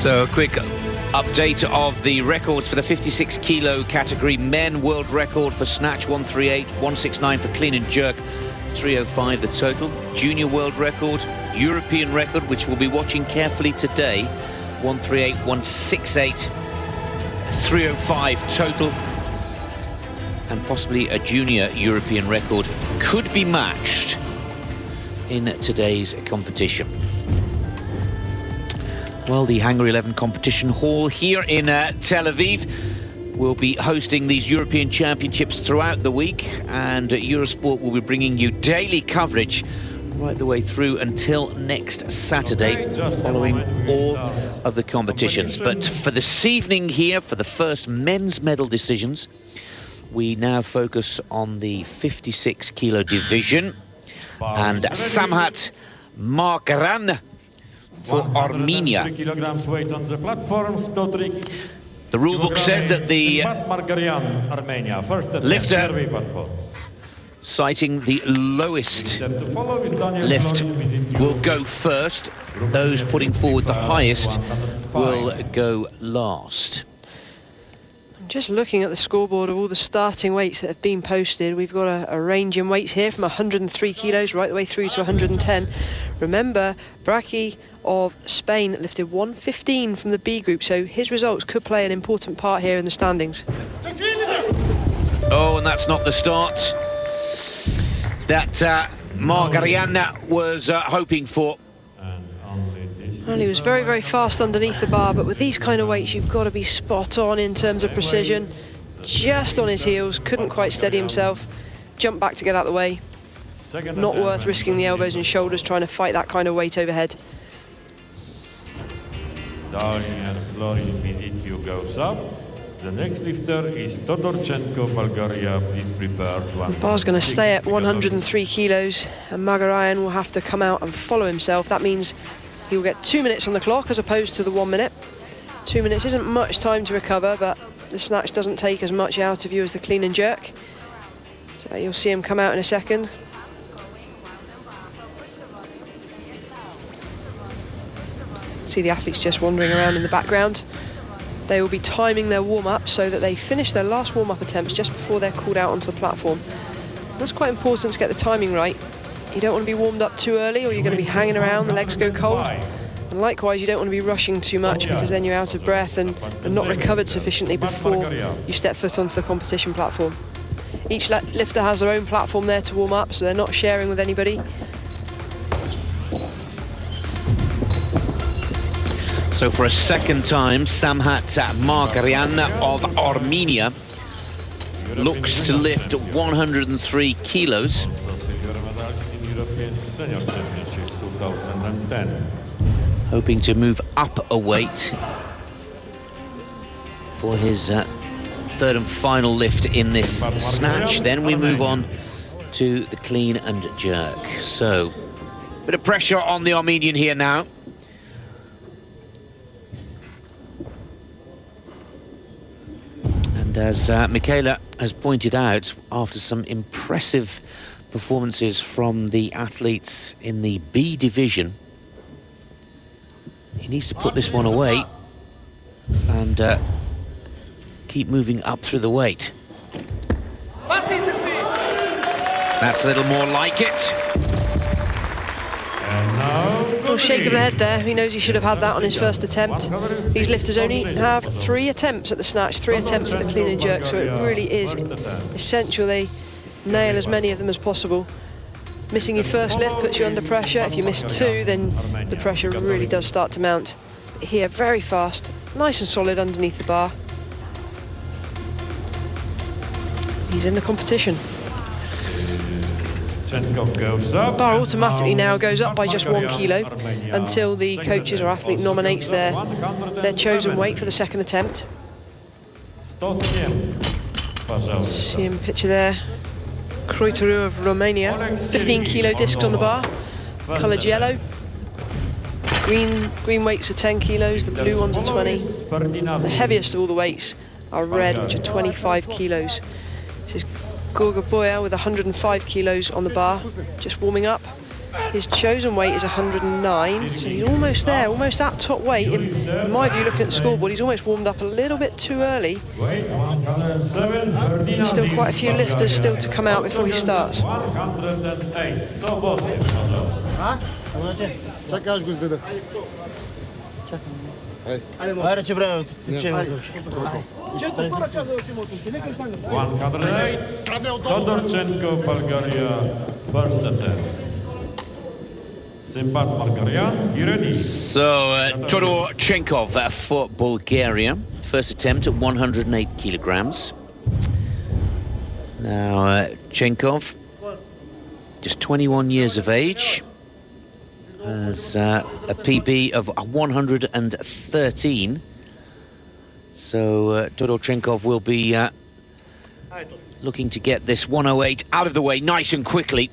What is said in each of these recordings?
So a quick update of the records for the 56 kilo category. Men world record for snatch 138, 169 for clean and jerk, 305 the total. Junior world record, European record, which we'll be watching carefully today, 138, 168, 305 total. And possibly a junior European record could be matched in today's competition. Well, the Hangar 11 competition hall here in Tel Aviv will be hosting these European Championships throughout the week, and Eurosport will be bringing you daily coverage right the way through until next Saturday, following all of the competitions. But for this evening here, for the first men's medal decisions, we now focus on the 56 kilo division, and Samhat Margaran for Armenia. The rulebook says that the lifter citing the lowest lift will go first. Those putting forward the highest will go last. Just looking at the scoreboard of all the starting weights that have been posted, we've got a range in weights here from 103 kilos right the way through to 110. Remember, Braki of Spain lifted 115 from the B group, so his results could play an important part here in the standings. Oh, and that's not the start that Margariana was hoping for. Well, he was very, very fast underneath the bar, but with these kind of weights, you've got to be spot on in terms of precision. Just on his heels, couldn't quite steady himself, jumped back to get out of the way. Not worth risking the elbows and shoulders trying to fight that kind of weight overhead. The next lifter is Todorchenko, Bulgaria. Please prepare. The bar's going to stay at 103 kilos, and Magarayan will have to come out and follow himself. That means he will get 2 minutes on the clock as opposed to the 1 minute. 2 minutes isn't much time to recover, but the snatch doesn't take as much out of you as the clean and jerk. So you'll see him come out in a second. See the athletes just wandering around in the background. They will be timing their warm-up so that they finish their last warm-up attempts just before they're called out onto the platform. That's quite important to get the timing right. You don't want to be warmed up too early, or you're going to be hanging around, the legs go cold. And likewise, you don't want to be rushing too much, because then you're out of breath and not recovered sufficiently before you step foot onto the competition platform. Each lifter has their own platform there to warm up, so they're not sharing with anybody. So for a second time, Samhat Margarian of Armenia looks to lift 103 kilos. Hoping to move up a weight for his third and final lift in this snatch. Then we move on to the clean and jerk. So, a bit of pressure on the Armenian here now. And as Michaela has pointed out, after some impressive performances from the athletes in the B division, he needs to put this one away and keep moving up through the weight. That's a little more like it. A little shake of the head there. He knows he should have had that on his first attempt. These lifters only have 3 attempts at the snatch, 3 attempts at the clean and jerk, so it really is essential they nail as many of them as possible. Missing your first lift puts you under pressure. If you miss 2, then the pressure really does start to mount. Here, very fast, nice and solid underneath the bar. He's in the competition. The bar automatically now goes up by just 1 kilo until the coaches or athlete nominates their chosen weight for the second attempt. See him picture there. Croitoru of Romania, 15 kilo discs on the bar, coloured yellow. Green weights are 10 kilos, the blue ones are 20. The heaviest of all the weights are red, which are 25 kilos. This is Gorga Boya with 105 kilos on the bar, just warming up. His chosen weight is 109, so he's almost there, almost at top weight. In my view, looking at the scoreboard, he's almost warmed up a little bit too early. There's still quite a few lifters still to come out before he starts. 108. 108. Czekaj, aż go zdydę. Hayır, çibre, çibre. 108. Todorchenko, Bulgaria, first attempt. Simbat Margarian, you ready? So, Todorchenkov for Bulgaria. First attempt at 108 kilograms. Now, Chenkov, just 21 years of age, has a PB of 113. So, Todorchenkov will be looking to get this 108 out of the way nice and quickly,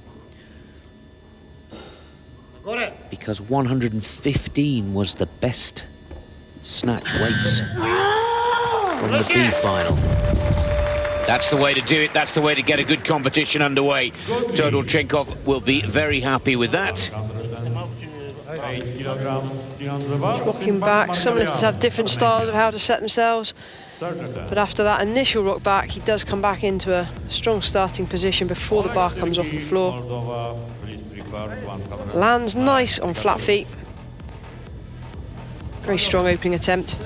because 115 was the best snatch weights from the B final. That's the way to do it. That's the way to get a good competition underway. Todorchenkov will be very happy with that. 8 kilograms. Rocking back, some lifters have different styles of how to set themselves, but after that initial rock back, he does come back into a strong starting position before the bar comes off the floor. Lands nice on flat feet. Very strong opening attempt. See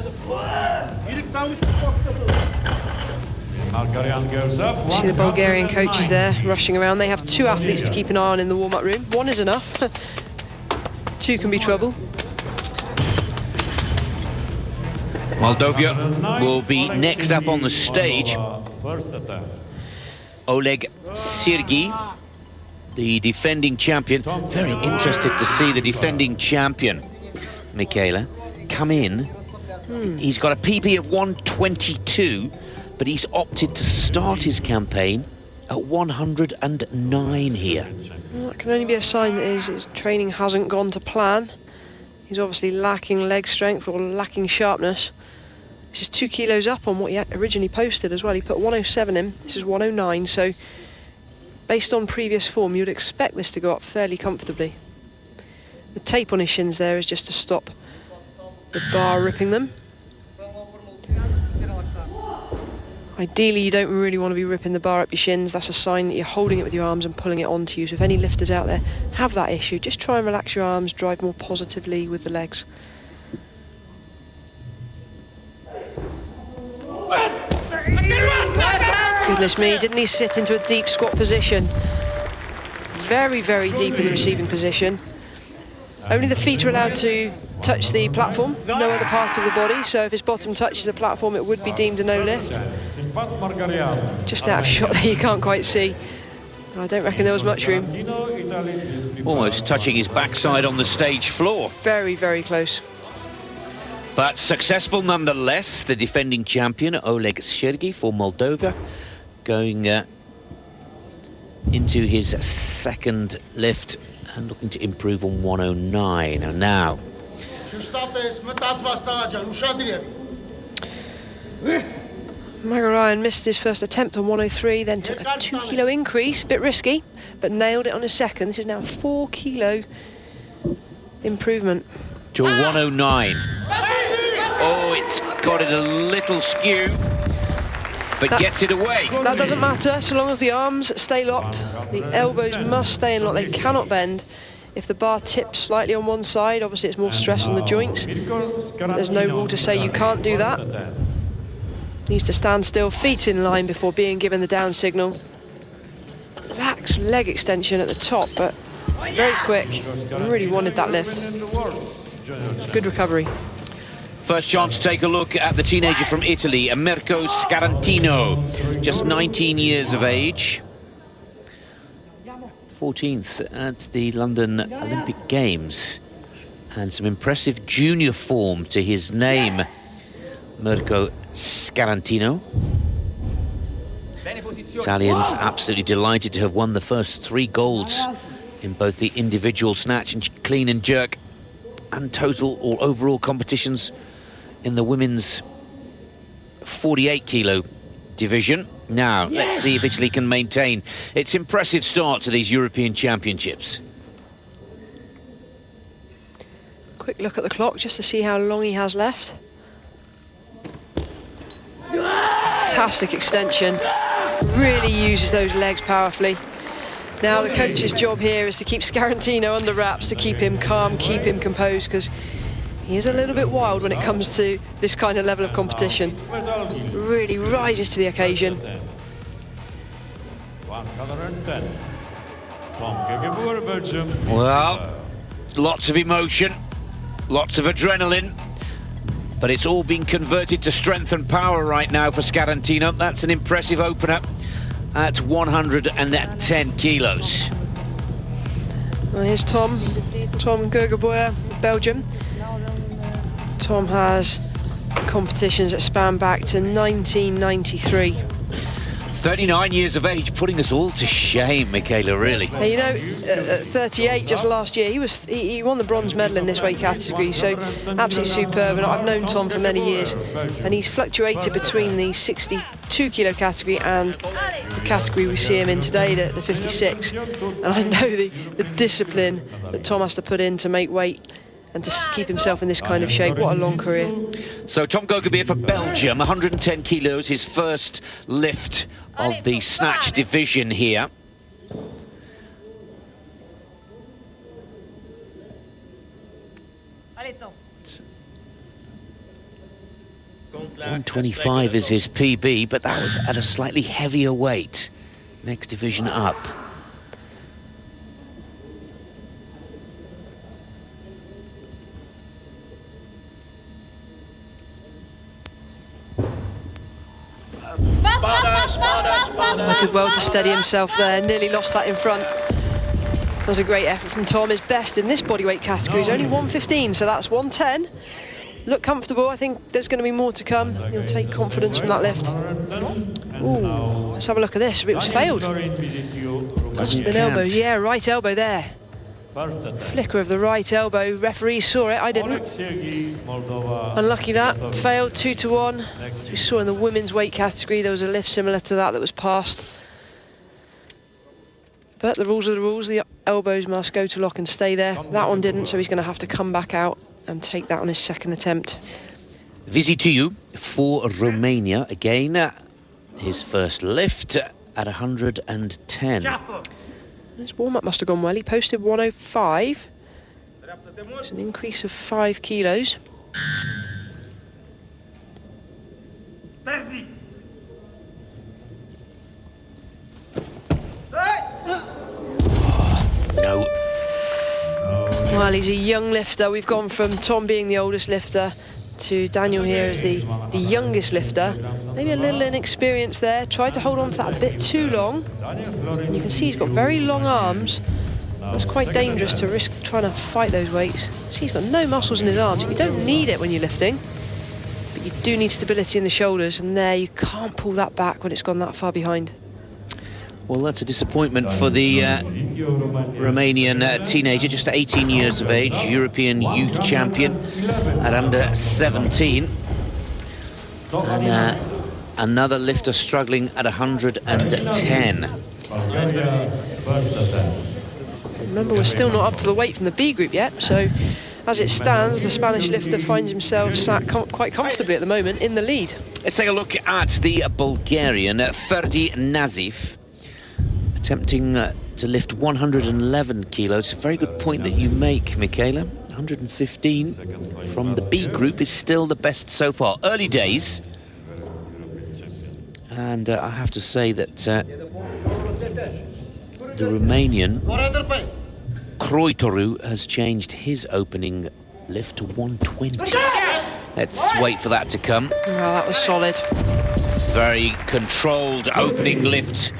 the Bulgarian coaches there rushing around. They have 2 athletes to keep an eye on in the warm-up room. 1 is enough. 2 can be trouble. Moldova will be next up on the stage. Oleg Sergey, the defending champion. Very interested to see the defending champion, Michaela, come in. He's got a PB of 122, but he's opted to start his campaign at 109 here. Well, that can only be a sign that his training hasn't gone to plan. He's obviously lacking leg strength or lacking sharpness. This is 2 kilos up on what he originally posted as well. He put 107 in, this is 109, so based on previous form, you'd expect this to go up fairly comfortably. The tape on his shins there is just to stop the bar ripping them. Ideally, you don't really want to be ripping the bar up your shins. That's a sign that you're holding it with your arms and pulling it onto you. So if any lifters out there have that issue, just try and relax your arms, drive more positively with the legs. Goodness me, didn't he sit into a deep squat position? Very, very deep in the receiving position. Only the feet are allowed to touch the platform, no other part of the body, so if his bottom touches the platform, it would be deemed a no lift. Just out of shot there, you can't quite see. I don't reckon there was much room. Almost touching his backside on the stage floor. Very, very close. But successful nonetheless. The defending champion, Oleg Sergey for Moldova, going into his second lift and looking to improve on 109. And now, Magarayan missed his first attempt on 103, then took a 2 kilo increase, a bit risky, but nailed it on his second. This is now a 4 kilo improvement. To a 109. Oh, it's got it a little skew, but gets it away. That doesn't matter, so long as the arms stay locked. The elbows must stay in lock, they cannot bend. If the bar tips slightly on one side, obviously it's more stress on the joints. There's no rule to say you can't do that. Needs to stand still, feet in line before being given the down signal. Lax leg extension at the top, but very quick. Really wanted that lift. Good recovery. First chance to take a look at the teenager from Italy, Mirko Scarantino, just 19 years of age. 14th at the London Olympic Games, and some impressive junior form to his name, Mirko Scarantino. Italians absolutely delighted to have won the first 3 golds in both the individual snatch and clean and jerk and total or overall competitions in the women's 48 kilo division. Now, let's see if Italy can maintain its impressive start to these European Championships. Quick look at the clock just to see how long he has left. Fantastic extension. Really uses those legs powerfully. Now the coach's job here is to keep Scarantino under wraps, to keep him calm, keep him composed, because he is a little bit wild when it comes to this kind of level of competition. Really rises to the occasion. 110. From Göteborg, Belgium. Well, lots of emotion, lots of adrenaline, but it's all being converted to strength and power right now for Scarantino. That's an impressive opener at 110 kilos. Well, here's Tom Göteboer, Belgium. Tom has competitions that span back to 1993. 39 years of age, putting us all to shame, Michaela, really. Now, you know, at 38 just last year, he won the bronze medal in this weight category, so absolutely superb. And I've known Tom for many years, and he's fluctuated between the 62 kilo category and the category we see him in today, the 56. And I know the discipline that Tom has to put in to make weight and to keep himself in this kind of shape. What a long career. So Tom Göteboer for Belgium, 110 kilos, his first lift of the snatch division here. Allez, Tom. 125 is his PB, but that was at a slightly heavier weight. Next division up. Did well to steady himself there, nearly lost that in front. That was a great effort from Tom. His best in this bodyweight category is only 115, so that's 110. Look comfortable. I think there's going to be more to come. He'll take confidence from that lift. Ooh, let's have a look at this. It was failed. Doesn't An elbow, count. yeah, right elbow there. Flicker of the right elbow. Referee saw it, I didn't. Unlucky that. Failed, 2-1. As we saw in the women's weight category, there was a lift similar to that was passed. But the rules are the rules. The elbows must go to lock and stay there. That one didn't, so he's going to have to come back out and take that on his second attempt. Vizitiu for Romania. Again, his first lift at 110. His warm-up must have gone well. He posted 105. It's an increase of 5 kilos. No. Well, he's a young lifter. We've gone from Tom being the oldest lifter to Daniel here as the youngest lifter. Maybe a little inexperience there. Tried to hold on to that a bit too long. And you can see he's got very long arms. That's quite dangerous to risk trying to fight those weights. See, he's got no muscles in his arms. You don't need it when you're lifting, but you do need stability in the shoulders, and there you can't pull that back when it's gone that far behind. Well, that's a disappointment for the Romanian teenager, just 18 years of age, European youth champion at under 17. And another lifter struggling at 110. Remember, we're still not up to the weight from the B group yet, so as it stands, the Spanish lifter finds himself sat quite comfortably at the moment in the lead. Let's take a look at the Bulgarian, Ferdi Nazif, attempting to lift 111 kilos. A very good point that you make, Michaela. 115 from the B group is still the best so far. Early days. And I have to say that the Romanian Croitoru has changed his opening lift to 120. Let's wait for that to come. Wow, that was solid. Very controlled opening lift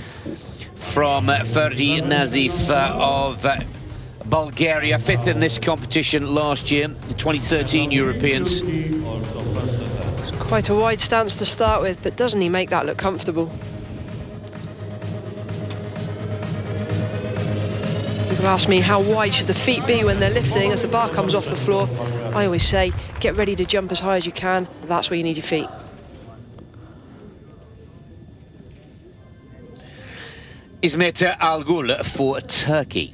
from Ferdi Nazif of Bulgaria, 5th in this competition last year, the 2013 Europeans. It's quite a wide stance to start with, but doesn't he make that look comfortable? People ask me how wide should the feet be when they're lifting as the bar comes off the floor. I always say, get ready to jump as high as you can. That's where you need your feet. Ismet Algul for Turkey.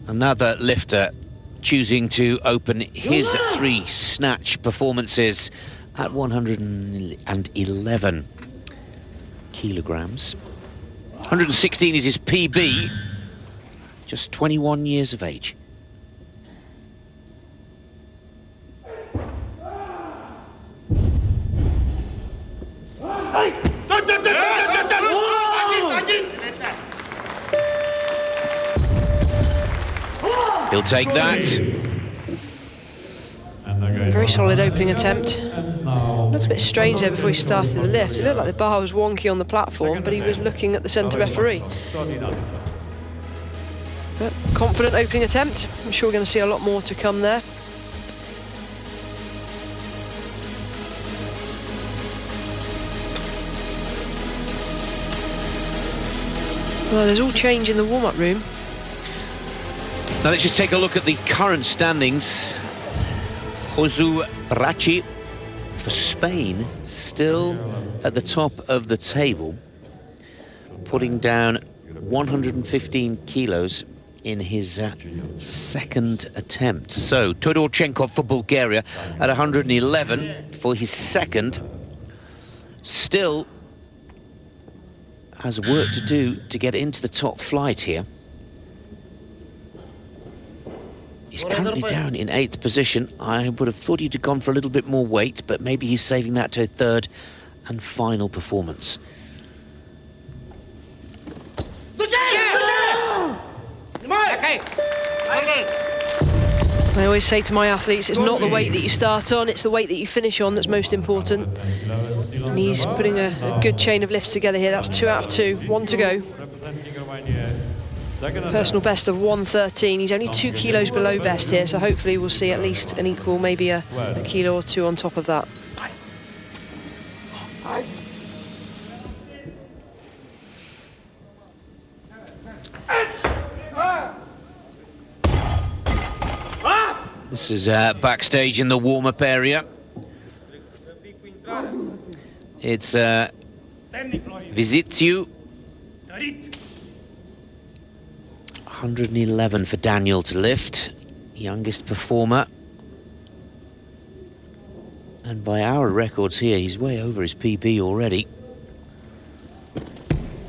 Another lifter choosing to open his 3 snatch performances at 111 kilograms. 116 is his PB, just 21 years of age. He'll take that. Very solid opening attempt. Looks a bit strange there before he started the lift. It looked like the bar was wonky on the platform, but he was looking at the centre referee. But confident opening attempt. I'm sure we're going to see a lot more to come there. Well, there's all change in the warm-up room. Now let's just take a look at the current standings. Josu Brachi for Spain still at the top of the table, putting down 115 kilos in his second attempt. So Todorchenkov for Bulgaria at 111 for his second. Still has work to do to get into the top flight here. He's currently down in 8th position. I would have thought he'd have gone for a little bit more weight, but maybe he's saving that to a third and final performance. I always say to my athletes, it's not the weight that you start on, it's the weight that you finish on that's most important. And he's putting a good chain of lifts together here. That's 2 out of 2, 1 to go. Personal best of 113. He's only 2 kilos below best here, so hopefully we'll see at least an equal, maybe a kilo or 2 on top of that. This is backstage in the warm-up area. It's Vizitiu. 111 for Daniel to lift, youngest performer. And by our records here, he's way over his PB already.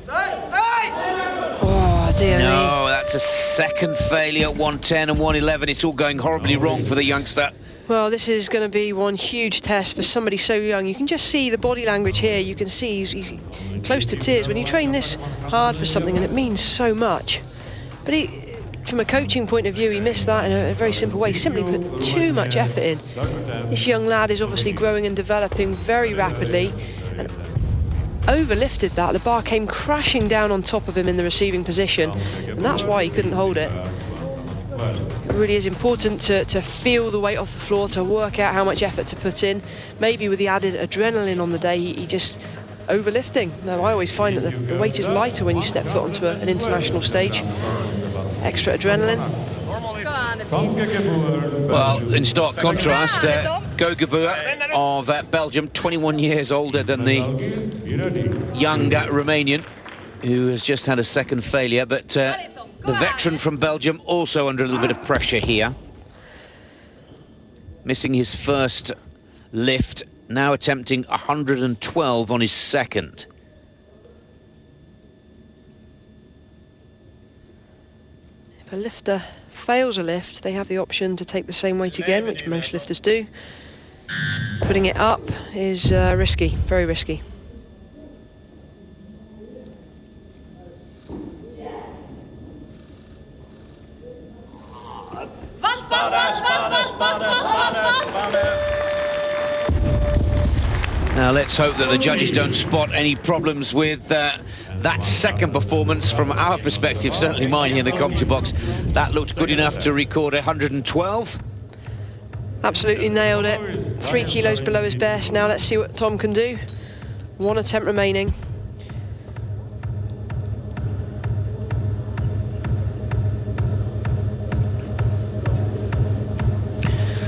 Oh, dear me. No, that's a second failure at 110 and 111. It's all going horribly wrong for the youngster. Well, this is going to be one huge test for somebody so young. You can just see the body language here. You can see he's close to tears. When you train this hard for something, and it means so much. But from a coaching point of view, he missed that in a very simple way. He simply put too much effort in. This young lad is obviously growing and developing very rapidly, and overlifted that. The bar came crashing down on top of him in the receiving position, and that's why he couldn't hold it. It really is important to feel the weight off the floor, to work out how much effort to put in. Maybe with the added adrenaline on the day, he just overlifting. Now, I always find that the weight is lighter when you step foot onto an international stage. Extra adrenaline. Well, in stark contrast, Gogabua of Belgium, 21 years older than the young Romanian, who has just had a second failure, but the veteran from Belgium also under a little bit of pressure here. Missing his first lift, now attempting 112 on his second. If a lifter fails a lift, they have the option to take the same weight again, which most lifters do. Putting it up is risky, very risky. Now let's hope that the judges don't spot any problems with that second performance. From our perspective, certainly mine here in the commentary box, that looked good enough to record 112. Absolutely nailed it. 3 kilos below his best. Now let's see what Tom can do. 1 attempt remaining.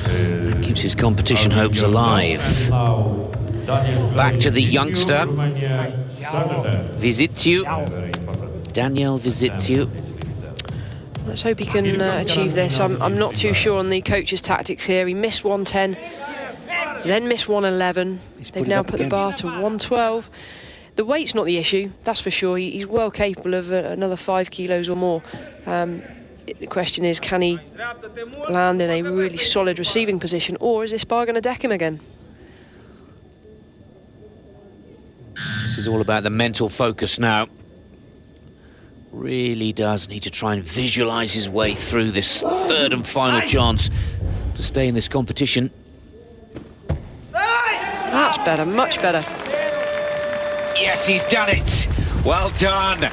That keeps his competition hopes alive. Back to the youngster, Vizitiu, Daniel Vizitiu. Let's hope he can achieve this. I'm not too sure on the coach's tactics here. He missed 110, then missed 111. They've now put the bar to 112. The weight's not the issue, that's for sure. He's well capable of another 5 kilos or more. The question is, can he land in a really solid receiving position, or is this bar going to deck him again? This is all about the mental focus now. Really does need to try and visualise his way through this third and final chance to stay in this competition. That's better, much better. Yes, he's done it. Well done.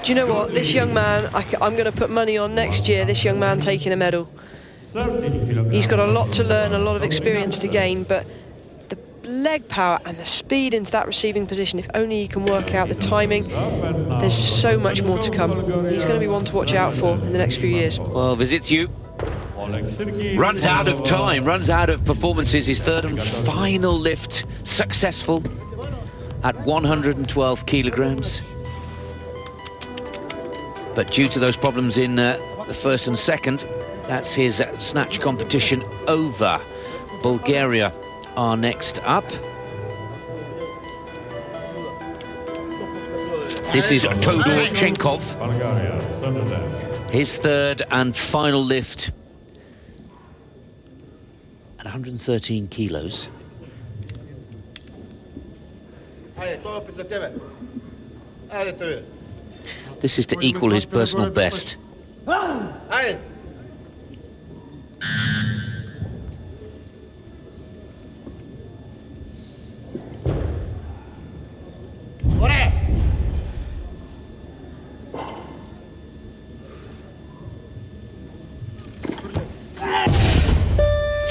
Do you know what? This young man, I'm going to put money on next year, this young man taking a medal. He's got a lot to learn, a lot of experience to gain, but the leg power and the speed into that receiving position, if only he can work out the timing, there's so much more to come. He's going to be one to watch out for in the next few years. Well, visits you. Runs out of time, runs out of performances. His third and final lift successful at 112 kilograms. But due to those problems in the first and second, that's his snatch competition over. Bulgaria are next up. This is Todor Chenkov. His third and final lift at 113 kilos. This is to equal his personal best.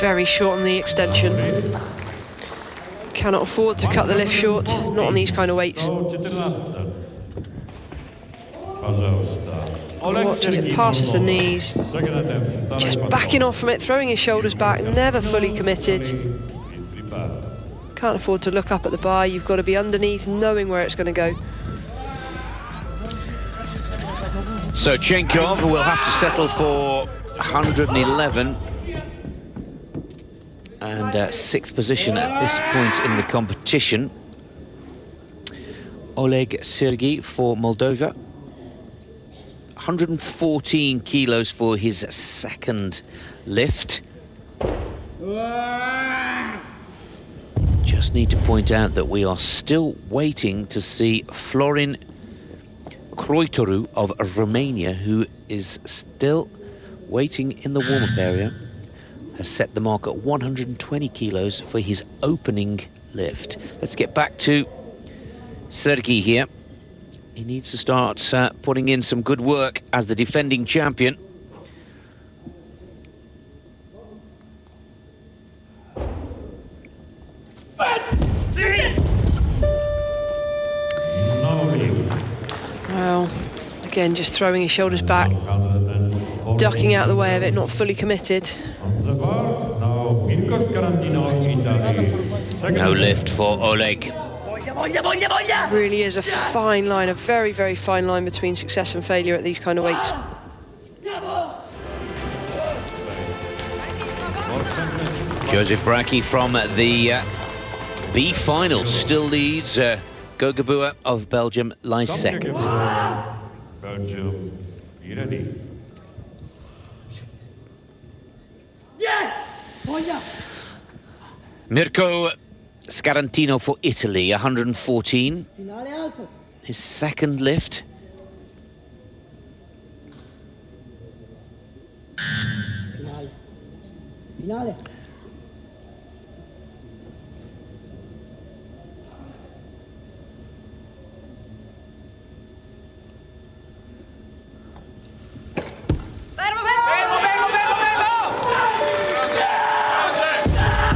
Very short on the extension. Cannot afford to cut the lift short, not on these kind of weights. Watches it passes the knees, just backing off from it, throwing his shoulders back, never fully committed. Can't afford to look up at the bar, you've got to be underneath, knowing where it's going to go. So Chenkov will have to settle for 111 and 6th position at this point in the competition. Oleg Sergey for Moldova. 114 kilos for his second lift. Just need to point out that we are still waiting to see Florin Croitoru of Romania, who is still waiting in the warm-up area, has set the mark at 120 kilos for his opening lift. Let's get back to Sergey here. He needs to start putting in some good work as the defending champion. Wow, again just throwing his shoulders back, ducking out the way of it, not fully committed. No lift for Oleg. Really is a fine line, a very, very fine line between success and failure at these kind of weights. Joseph Bracchi from the B final still leads. Gogabua of Belgium lies second. Belgium, be ready. Mirko Scarantino for Italy, 114. His second lift.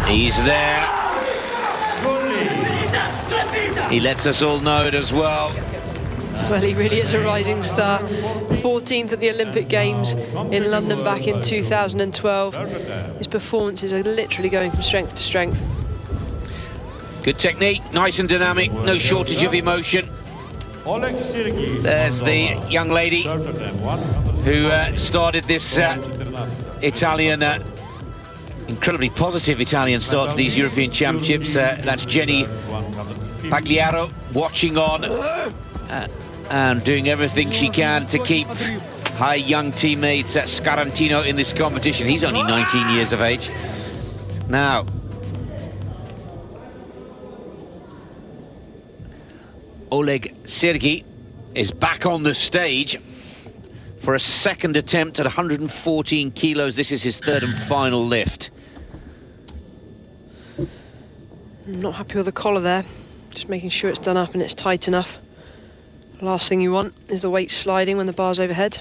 He's there. He lets us all know it as well. Well, he really is a rising star. 14th at the Olympic Games in London back in 2012. His performances are literally going from strength to strength. Good technique, nice and dynamic, no shortage of emotion. There's the young lady who started this Italian, incredibly positive Italian start to these European Championships. That's Jenny Pagliaro watching on and doing everything she can to keep her young teammate Scarantino in this competition. He's only 19 years of age. Now, Oleg Sergey is back on the stage for a second attempt at 114 kilos. This is his third and final lift. Not happy with the collar there. Just making sure it's done up and it's tight enough. Last thing you want is the weight sliding when the bar's overhead.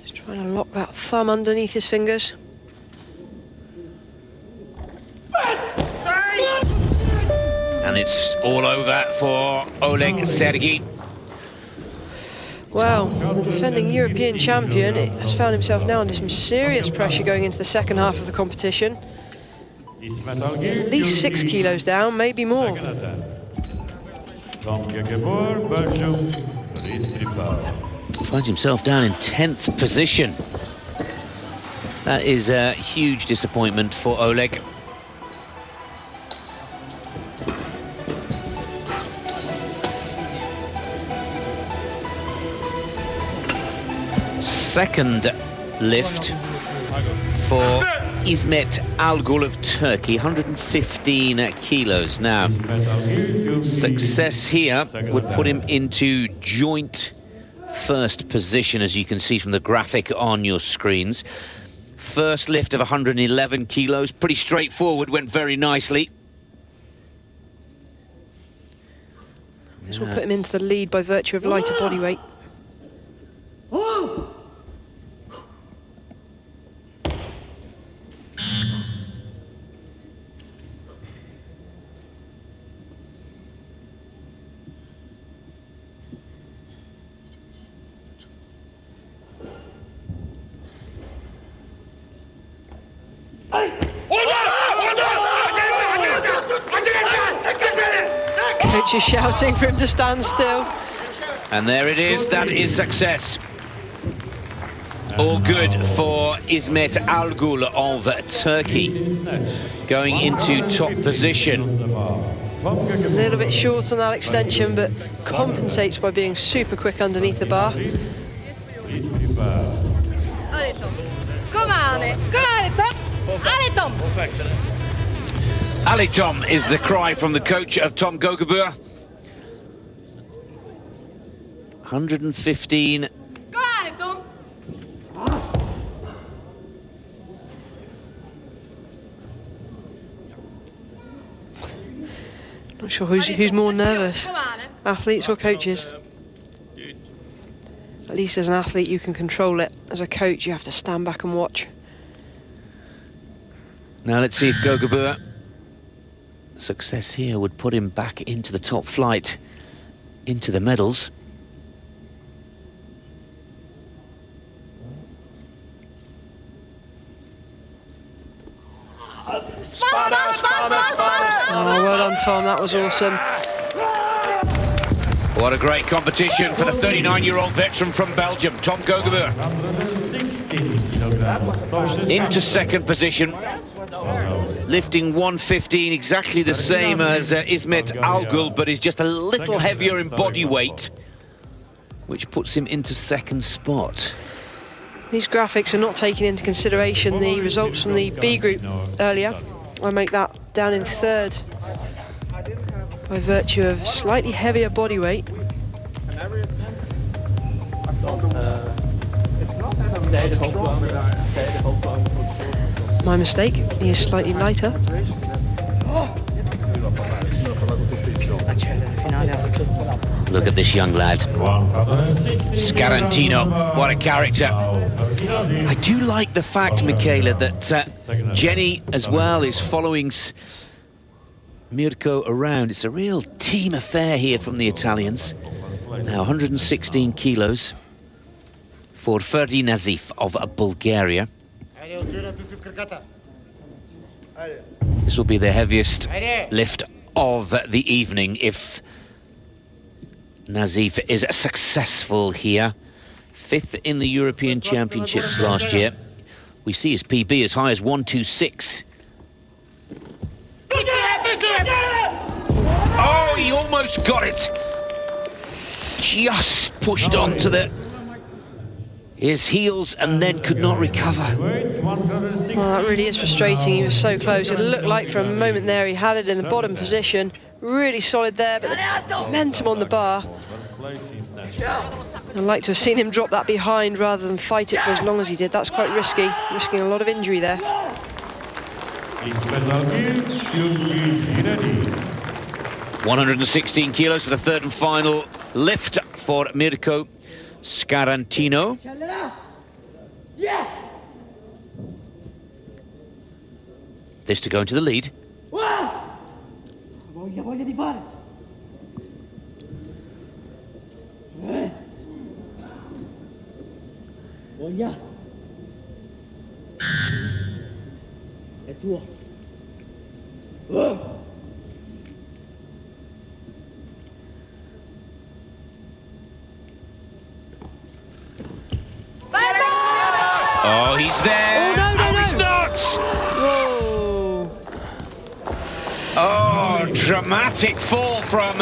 Just trying to lock that thumb underneath his fingers. And it's all over for Oleg Sergey. Well, the defending European champion has found himself now under some serious pressure going into the second half of the competition. At least 6 kilos down, maybe more. Finds himself down in 10th position. That is a huge disappointment for Oleg. Second lift for İsmet Algul of Turkey, 115 kilos. Now, success here would put him into joint first position, as you can see from the graphic on your screens. First lift of 111 kilos, pretty straightforward, went very nicely. This will put him into the lead by virtue of lighter body weight. Coach is shouting for him to stand still. And there it is, that is success. All good for İsmet Algul of Turkey, going into top position. A little bit short on that extension, but compensates by being super quick underneath the bar. Ali Tom is the cry from the coach of Tom Gogabur. 115. Go on, Tom. Not sure who's more nervous, athletes or coaches. At least as an athlete you can control it. As a coach you have to stand back and watch. Now let's see if Gogabur, success here would put him back into the top flight, into the medals. Oh, well done, Tom, that was awesome. What a great competition for the 39-year-old veteran from Belgium, Tom Gogabur. Into second position, lifting 115, exactly the same as İsmet Algul, but is just a little heavier in body weight, which puts him into second spot. These graphics are not taking into consideration the results from the B group earlier. I make that down in third by virtue of slightly heavier body weight. My mistake, he is slightly lighter. Look at this young lad, Scarantino, what a character. I do like the fact, Michaela, that Jenny as well is following Mirko around. It's a real team affair here from the Italians. Now 116 kilos for Ferdi Nazif of Bulgaria. This will be the heaviest lift of the evening if Nazif is successful here. 5th in the European Championships last year. We see his PB as high as 126. Oh, he almost got it. Just pushed onto his heels and then could not recover. Well, that really is frustrating. He was so close. It looked like for a moment there he had it in the bottom position. Really solid there, but the momentum on the bar. I'd like to have seen him drop that behind rather than fight it for as long as he did. That's quite risky, risking a lot of injury there. 116 kilos for the third and final lift for Mirko Scarantino. This to go into the lead. Oh, he's there. Oh, no, he's not. Whoa. Oh, dramatic fall from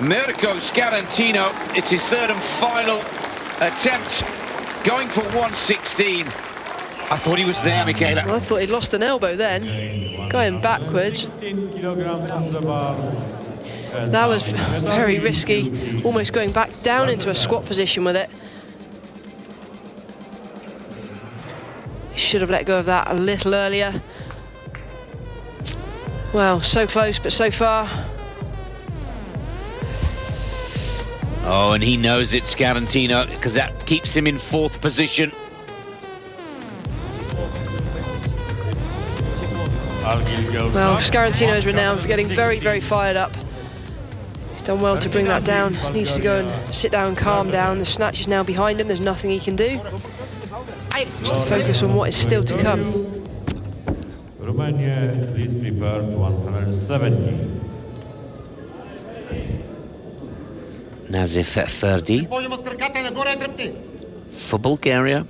Mirko Scarantino. It's his third and final attempt, going for 116. I thought he was there, Michaela. I thought he'd lost an elbow then, going backwards. That was very risky, almost going back down into a squat position with it. Should have let go of that a little earlier. Well, so close, but so far. Oh, and he knows it's Scarantino because that keeps him in 4th position. Well, Scarantino is renowned for getting very, very fired up. He's done well to bring that down. Needs to go and sit down, calm down. The snatch is now behind him. There's nothing he can do. Just to focus on what is still to come. Romania, please prepare to 170. Nazif Ferdi for Bulgaria.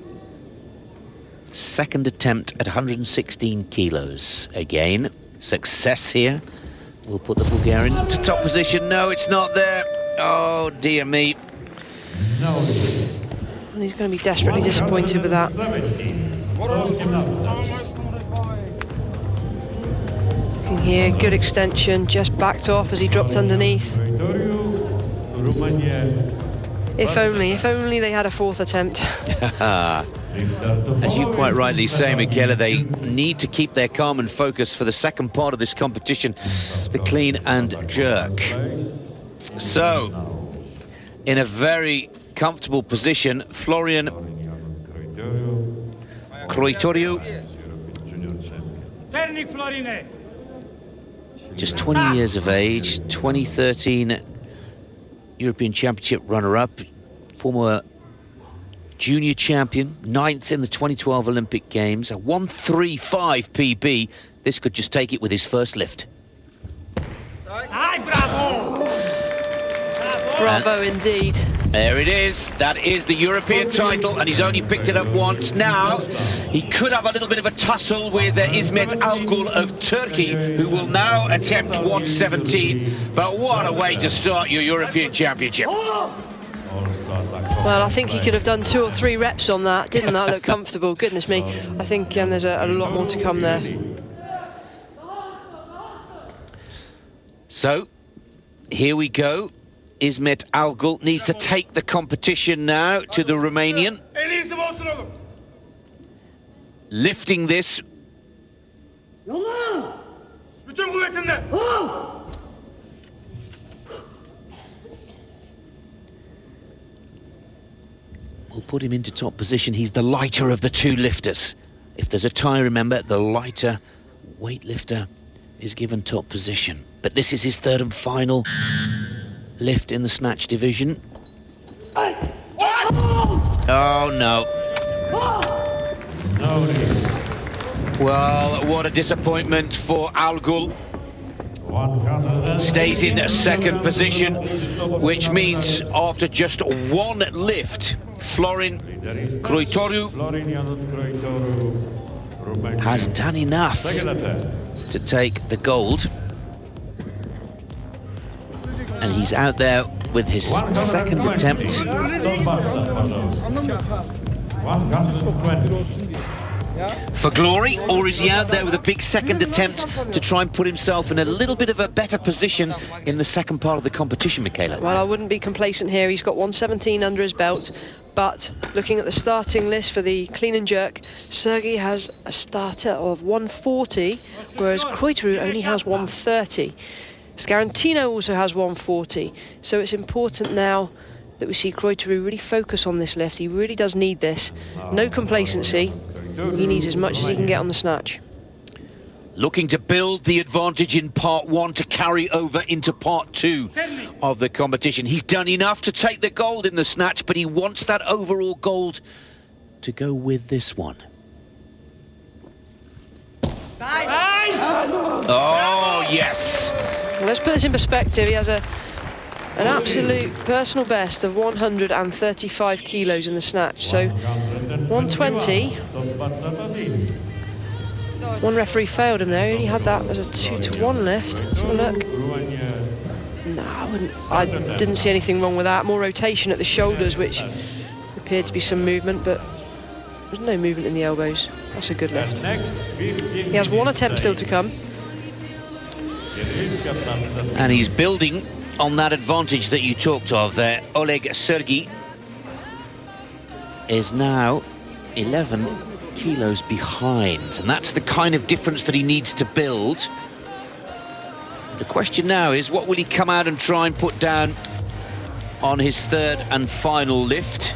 2nd attempt at 116 kilos. Again, success here. We'll put the Bulgarian into top position. No, it's not there. Oh, dear me. No. And he's going to be desperately disappointed with that. Looking here, good extension, just backed off as he dropped underneath. If only they had a 4th attempt. As you quite rightly say, Michaela, they need to keep their calm and focus for the second part of this competition, the clean and jerk. So, in a very comfortable position, Florian Croitoriu, just 20 years of age, 2013 European Championship runner-up, former junior champion, 9th in the 2012 Olympic Games, a 135 PB. This could just take it with his first lift. Bravo indeed. There it is. That is the European title, and he's only picked it up once. Now, he could have a little bit of a tussle with Ismet Algul of Turkey, who will now attempt 117. But what a way to start your European Championship. Well, I think he could have done 2 or 3 reps on that. Didn't that look comfortable? Goodness me. I think there's a lot more to come there. So, here we go. Ismet Algul needs to take the competition now to the Romanian. Lifting this. We'll put him into top position. He's the lighter of the 2 lifters. If there's a tie, remember, the lighter weightlifter is given top position. But this is his 3rd and final lift in the snatch division. Oh, no. Well, what a disappointment for Algul. Stays in second position, which means after just one lift, Florin Croitoru has done enough to take the gold. And he's out there with his second attempt. 120. For glory, or is he out there with a big second attempt to try and put himself in a little bit of a better position in the second part of the competition, Michaela? Well, I wouldn't be complacent here. He's got 117 under his belt, but looking at the starting list for the clean and jerk, Sergei has a starter of 140, whereas Croitoru only has 130. Scarantino also has 140, so it's important now that we see Croitoru really focus on this lift. He really does need this. No complacency. He needs as much as he can get on the snatch. Looking to build the advantage in part one to carry over into part two of the competition. He's done enough to take the gold in the snatch, but he wants that overall gold to go with this one. Oh, yes. Well, let's put this in perspective. He has an absolute personal best of 135 kilos in the snatch. So 120. One referee failed him there. He only had that as a 2-to-1 lift. Let's have a look. No, I didn't see anything wrong with that. More rotation at the shoulders, which appeared to be some movement, but there's no movement in the elbows. That's a good lift. He has one attempt still to come. And he's building on that advantage that you talked of there. Oleg Sergei is now 11 kilos behind, and that's the kind of difference that he needs to build. The question now is, what will he come out and try and put down on his third and final lift?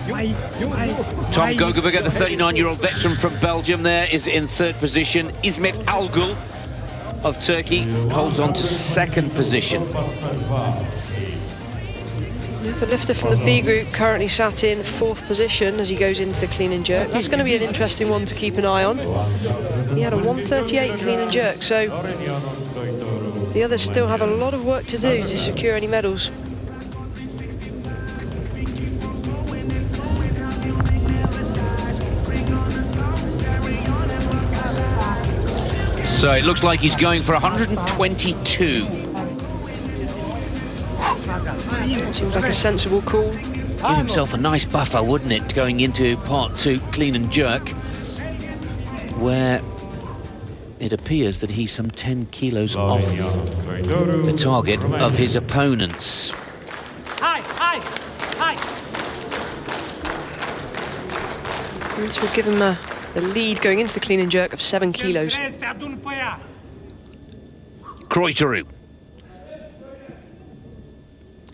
Tom Gogeberger, the 39-year-old veteran from Belgium, there is in third position. Ismet Algul of Turkey holds on to second position. The lifter from the B group currently sat in fourth position as he goes into the clean and jerk. That's going to be an interesting one to keep an eye on. He had a 138 clean and jerk, so the others still have a lot of work to do to secure any medals. So it looks like he's going for 122. Seems like a sensible call. Give himself a nice buffer, wouldn't it, going into part two, clean and jerk, where it appears that he's some 10 kilos off the target of his opponents. Which will give him the lead going into the clean and jerk of 7 kilos. Croitoru.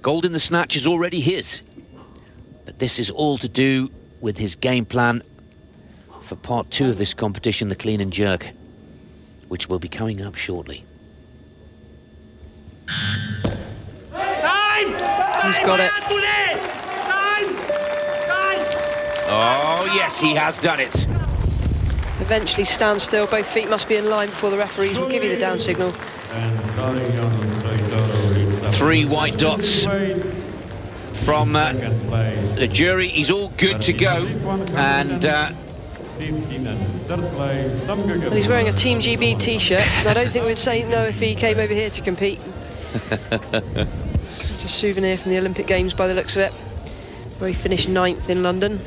Gold in the snatch is already his. But this is all to do with his game plan for part two of this competition, the clean and jerk, which will be coming up shortly. He's got it. Oh, yes, he has done it. Eventually stand still. Both feet must be in line before the referees will give you the down signal. 3 white dots from the jury. He's all good to go. And well, he's wearing a Team GB t-shirt. I don't think we'd say no if he came over here to compete. It's a souvenir from the Olympic Games by the looks of it, where he finished 9th in London.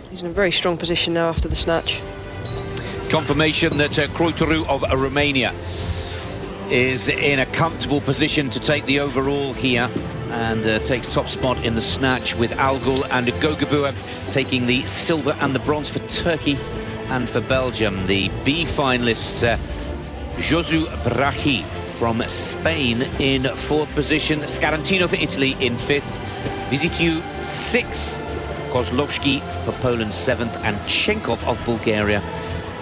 He's in a very strong position now after the snatch. Confirmation that Croitoru of Romania is in a comfortable position to take the overall here, and takes top spot in the snatch, with Algul and Gogeberger taking the silver and the bronze for Turkey and for Belgium. The B finalists, Josu Brahi from Spain in 4th position, Scarantino for Italy in 5th, Vizitiu 6th, Kozlovski for Poland 7th, and Chenkov of Bulgaria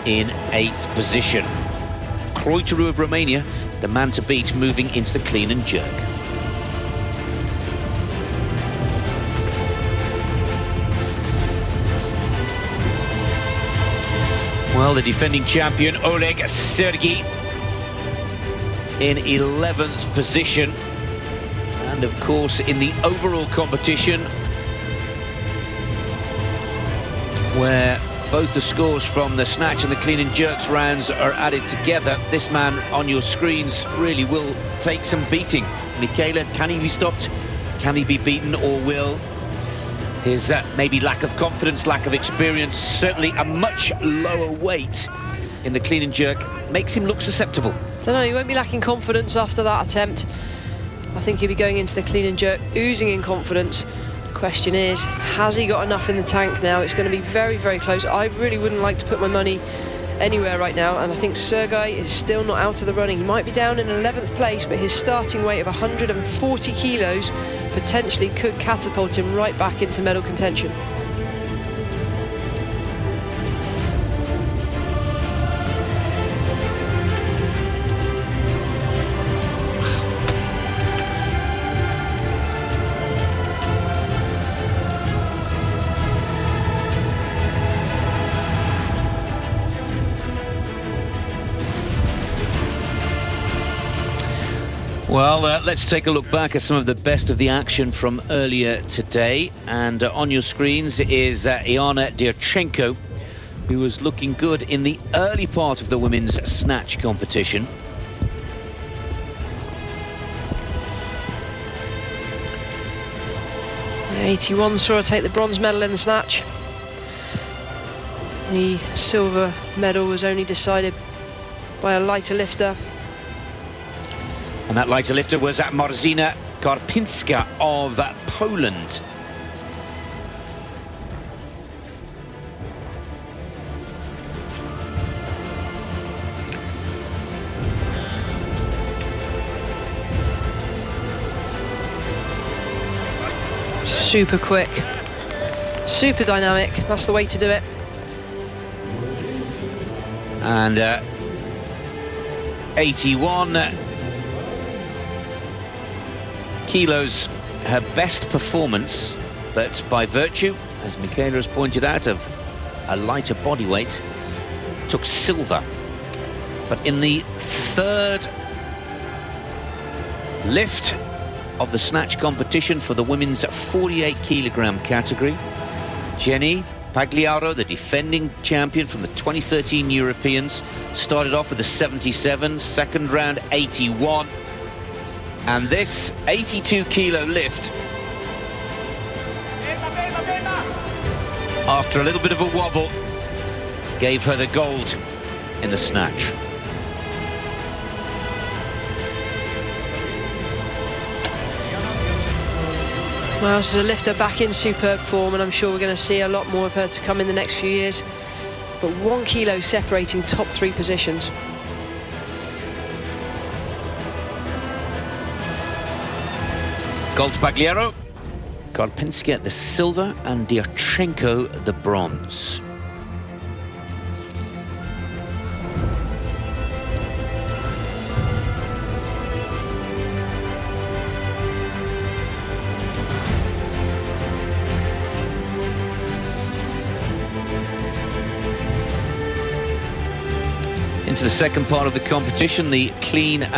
in 8th position. Croitoru of Romania, the man to beat, moving into the clean and jerk. Well, the defending champion, Oleg Sergey, in 11th position. And of course, in the overall competition, where both the scores from the snatch and the clean and jerks rounds are added together, this man on your screens really will take some beating. Michaela, can he be stopped? Can he be beaten, or will his maybe lack of confidence, lack of experience, certainly a much lower weight in the clean and jerk, makes him look susceptible? Don't know, he won't be lacking confidence after that attempt. I think he'll be going into the clean and jerk oozing in confidence. Question is, has he got enough in the tank now? It's going to be very, very close. I really wouldn't like to put my money anywhere right now, and I think Sergey is still not out of the running. He might be down in 11th place, but his starting weight of 140 kilos potentially could catapult him right back into medal contention. Well, let's take a look back at some of the best of the action from earlier today. And on your screens is Iana Derchenko, who was looking good in the early part of the women's snatch competition. The 81 saw her take the bronze medal in the snatch. The silver medal was only decided by a lighter lifter. And that lighter lifter was Marcina Karpinska of Poland. Super quick, super dynamic, that's the way to do it. And 81 kilos, her best performance, but by virtue, as Michaela has pointed out, of a lighter body weight, took silver. But in the third lift of the snatch competition for the women's 48 kilogram category, Jenny Pagliaro, the defending champion from the 2013 Europeans, started off with a 77, second round 81. And this 82 kilo lift, after a little bit of a wobble, gave her the gold in the snatch. Well, this is a lifter back in superb form, and I'm sure we're going to see a lot more of her to come in the next few years. But 1 kilo separating top 3 positions. Gold to Pagliaro, Karpinska the silver, and Derchenko the bronze. Into the second part of the competition, the clean and